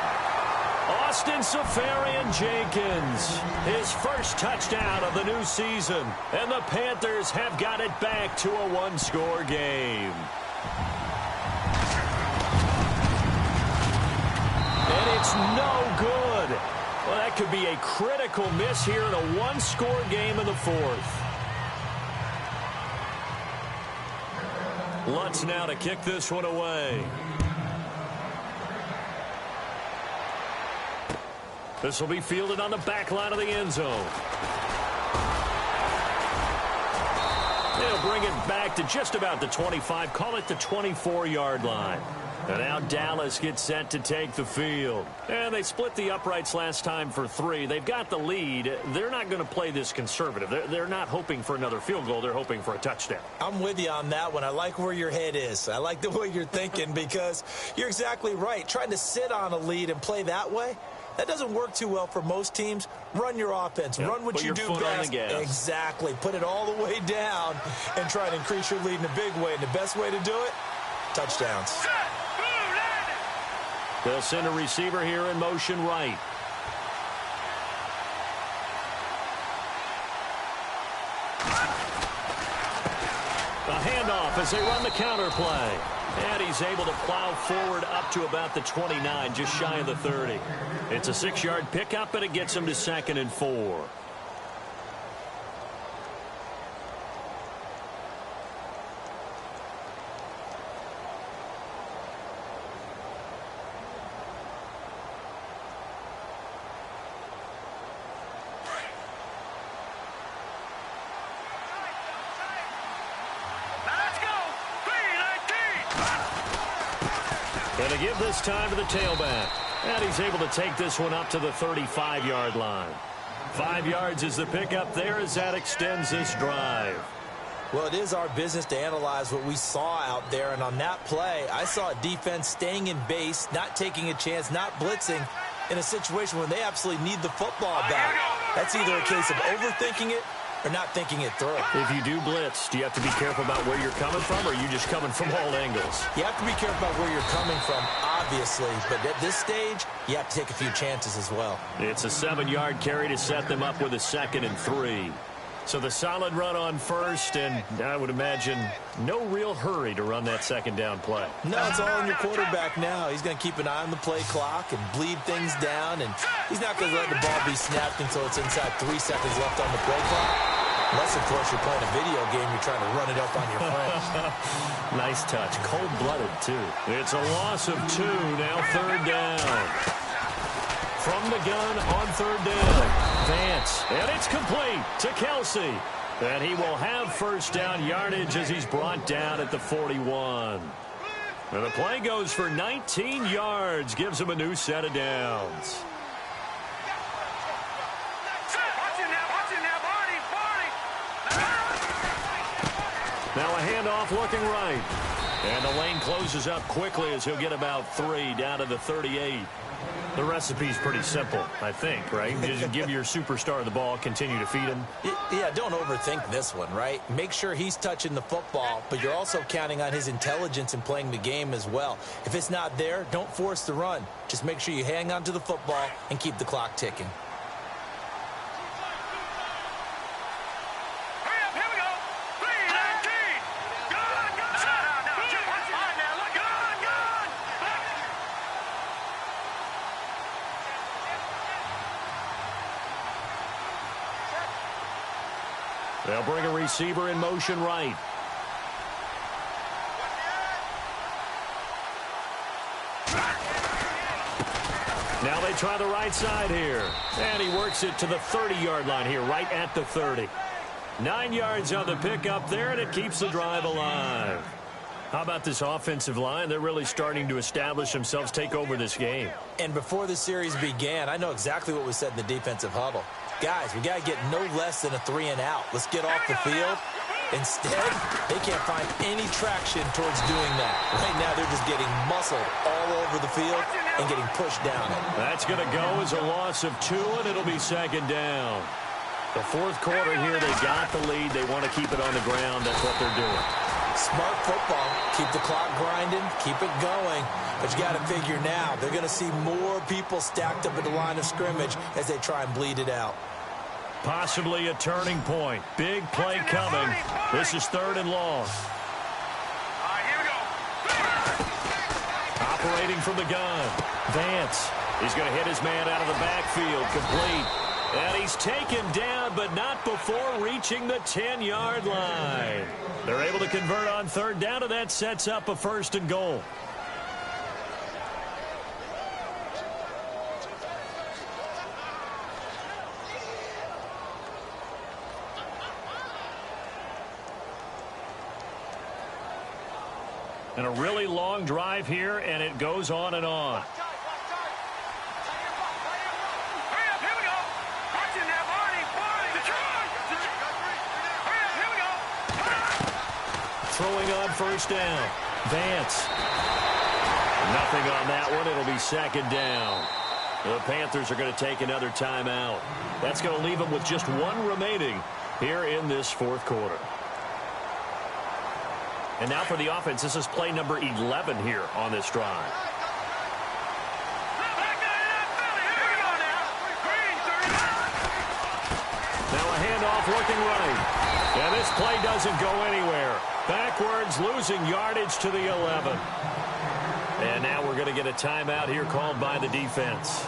Austin Safarian-Jenkins, his first touchdown of the new season, and the Panthers have got it back to a 1-score game. And it's no good. Well, that could be a critical miss here in a 1-score game in the 4th. Lutz now to kick this one away. This will be fielded on the back line of the end zone. They'll bring it back to just about the 25, call it the 24-yard line. And now Dallas gets set to take the field. And they split the uprights last time for 3. They've got the lead. They're not going to play this conservative. They're not hoping for another field goal. They're hoping for a touchdown. I'm with you on that one. I like where your head is. I like the way you're thinking because you're exactly right. Trying to sit on a lead and play that way, that doesn't work too well for most teams. Run your offense. Run what you do best. Exactly. Put it all the way down and try to increase your lead in a big way. And the best way to do it, touchdowns. They'll send a receiver here in motion right. A handoff as they run the counter play. And he's able to plow forward up to about the 29, just shy of the 30. It's a 6-yard pickup, and it gets him to 2nd and 4. Going to give this time to the tailback. And he's able to take this one up to the 35-yard line. 5 yards is the pickup there as that extends this drive. Well, it is our business to analyze what we saw out there. And on that play, I saw a defense staying in base, not taking a chance, not blitzing in a situation where they absolutely need the football back. That's either a case of overthinking it or not thinking it through. If you do blitz, do you have to be careful about where you're coming from, or are you just coming from all angles? You have to be careful about where you're coming from, obviously. But at this stage, you have to take a few chances as well. It's a 7-yard carry to set them up with a 2nd and 3. So the solid run on first, and I would imagine no real hurry to run that 2nd down play. No, it's all on your quarterback now. He's going to keep an eye on the play clock and bleed things down, and he's not going to let the ball be snapped until it's inside 3 seconds left on the play clock. Unless, of course, you're playing a video game, you're trying to run it up on your friends. Nice touch. Cold-blooded, too. It's a loss of 2, now 3rd down. From the gun on 3rd down. Vance, and it's complete to Kelsey. And he will have 1st down yardage as he's brought down at the 41. And the play goes for 19 yards, gives him a new set of downs. Now a handoff looking right. And the lane closes up quickly as he'll get about 3 down to the 38. The recipe's pretty simple, I think, right? Just give your superstar the ball, continue to feed him. Yeah, don't overthink this one, right? Make sure he's touching the football, but you're also counting on his intelligence in playing the game as well. If it's not there, don't force the run. Just make sure you hang on to the football and keep the clock ticking. They'll bring a receiver in motion right. Now they try the right side here. And he works it to the 30-yard line here, right at the 30. 9 yards on the pickup there, and it keeps the drive alive. How about this offensive line? They're really starting to establish themselves, take over this game. And before the series began, I know exactly what was said in the defensive huddle. Guys, we got to get no less than a 3-and-out. Let's get off the field. Instead, they can't find any traction towards doing that. Right now, they're just getting muscled all over the field and getting pushed down it. That's going to go as a loss of 2, and it'll be 2nd down. The 4th quarter here, they got the lead. They want to keep it on the ground. That's what they're doing. Smart football. Keep the clock grinding. Keep it going. But you got to figure now, they're going to see more people stacked up at the line of scrimmage as they try and bleed it out. Possibly a turning point. Big play coming. This is 3rd and long. Operating from the gun. Vance. He's going to hit his man out of the backfield. Complete. And he's taken down, but not before reaching the 10-yard line. They're able to convert on third down, and that sets up a 1st and goal. And a really long drive here, and it goes on and on. Throwing on 1st down. Vance. Nothing on that one. It'll be 2nd down. The Panthers are going to take another timeout. That's going to leave them with just 1 remaining here in this 4th quarter. And now for the offense, this is play number 11 here on this drive. Now a handoff looking right. And this play doesn't go anywhere. Backwards, losing yardage to the 11. And now we're going to get a timeout here called by the defense.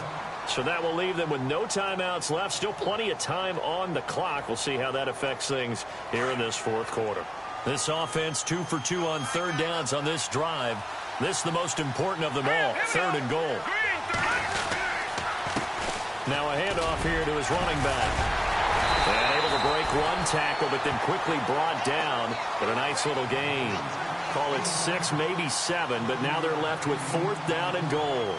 So that will leave them with no timeouts left. Still plenty of time on the clock. We'll see how that affects things here in this 4th quarter. This offense 2 for 2 on 3rd downs on this drive. This is the most important of them all, 3rd and goal. Now a handoff here to his running back. And able to break 1 tackle, but then quickly brought down. But a nice little gain. Call it 6, maybe 7, but now they're left with 4th down and goal.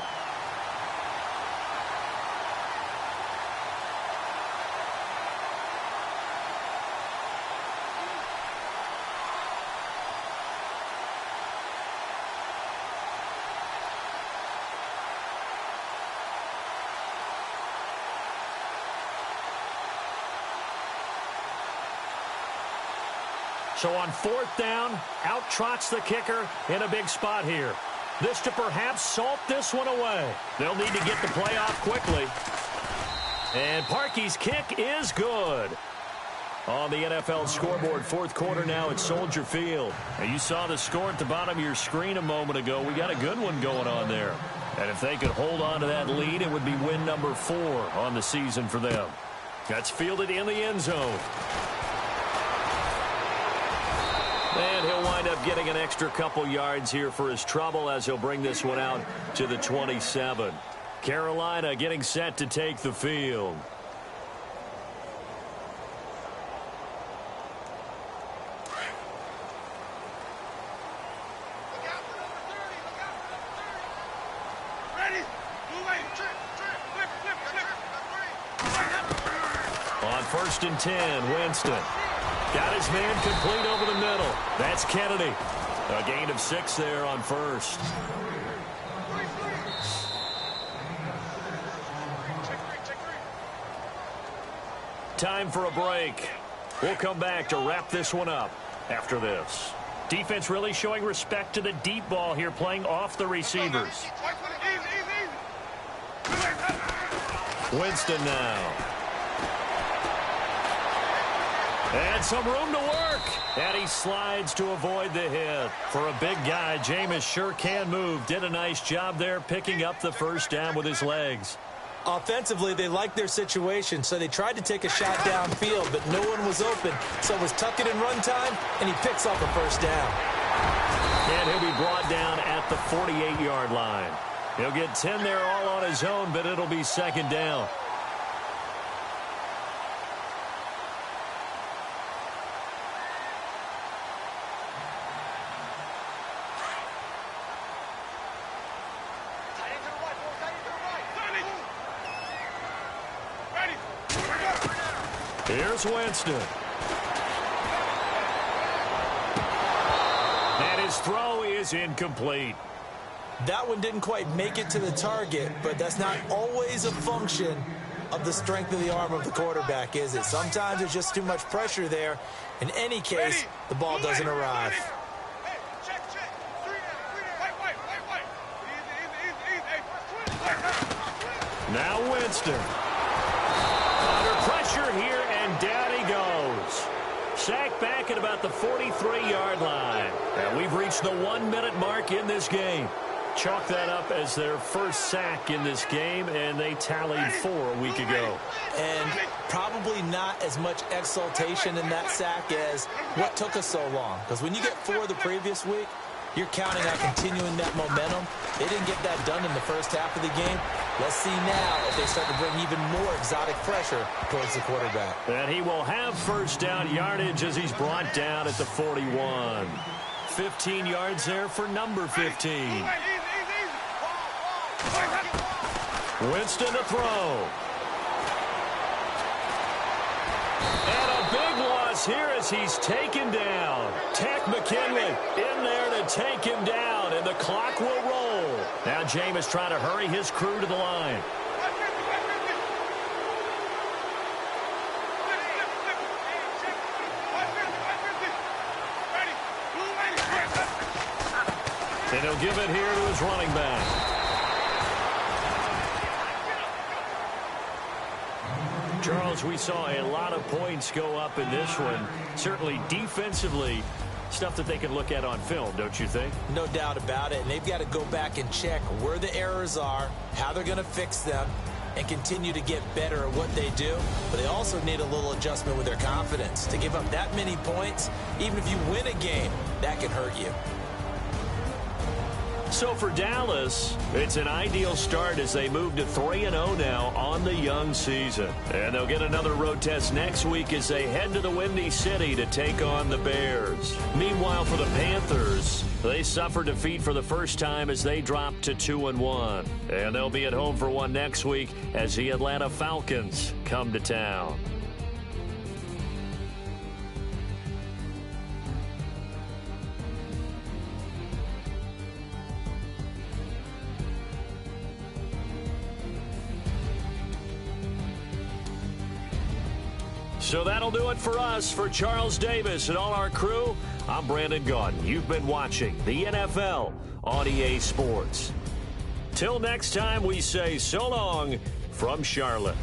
So on 4th down, out trots the kicker in a big spot here. This to perhaps salt this one away. They'll need to get the play off quickly. And Parkey's kick is good. On the NFL scoreboard, 4th quarter now at Soldier Field. And you saw the score at the bottom of your screen a moment ago. We got a good one going on there. And if they could hold on to that lead, it would be win number 4 on the season for them. That's fielded in the end zone. And he'll wind up getting an extra couple yards here for his trouble as he'll bring this one out to the 27. Carolina getting set to take the field. On 1st and 10, Winston. Got his man complete over the middle. That's Kennedy. A gain of 6 there on 1st. Time for a break. We'll come back to wrap this one up after this. Defense really showing respect to the deep ball here, playing off the receivers. Winston now. And some room to work. And he slides to avoid the hit. For a big guy, Jameis sure can move. Did a nice job there picking up the 1st down with his legs. Offensively, they liked their situation, so they tried to take a shot downfield, but no one was open. So it was tuck it in run time, and he picks up a 1st down. And he'll be brought down at the 48-yard line. He'll get 10 there all on his own, but it'll be 2nd down. Here's Winston. And his throw is incomplete. That one didn't quite make it to the target, but that's not always a function of the strength of the arm of the quarterback, is it? Sometimes there's just too much pressure there. In any case, the ball doesn't arrive. Now Winston. Under pressure here, and down he goes. Sacked back at about the 43-yard line. And we've reached the 1-minute mark in this game. Chalk that up as their first sack in this game, and they tallied 4 a week ago. And probably not as much exultation in that sack as what took us so long. Because when you get 4 the previous week, you're counting on continuing that momentum. They didn't get that done in the first half of the game. Let's see now if they start to bring even more exotic pressure towards the quarterback. And he will have first down yardage as he's brought down at the 41. 15 yards there for number 15. Winston to throw. And a big loss here as he's taken down. Tech McKinley in there to take him down, and the clock will roll. Now Jameis trying to hurry his crew to the line. And he'll give it here to his running back. Charles, we saw a lot of points go up in this one. Certainly defensively, stuff that they can look at on film, don't you think? No doubt about it. And they've got to go back and check where the errors are, how they're going to fix them, and continue to get better at what they do. But they also need a little adjustment with their confidence. To give up that many points, even if you win a game, that can hurt you. So for Dallas, it's an ideal start as they move to 3-0 now on the young season. And they'll get another road test next week as they head to the Windy City to take on the Bears. Meanwhile, for the Panthers, they suffered defeat for the first time as they dropped to 2-1. And they'll be at home for one next week as the Atlanta Falcons come to town. So that'll do it for us. For Charles Davis and all our crew, I'm Brandon Gaudin. You've been watching the NFL on EA Sports. Till next time, we say so long from Charlotte.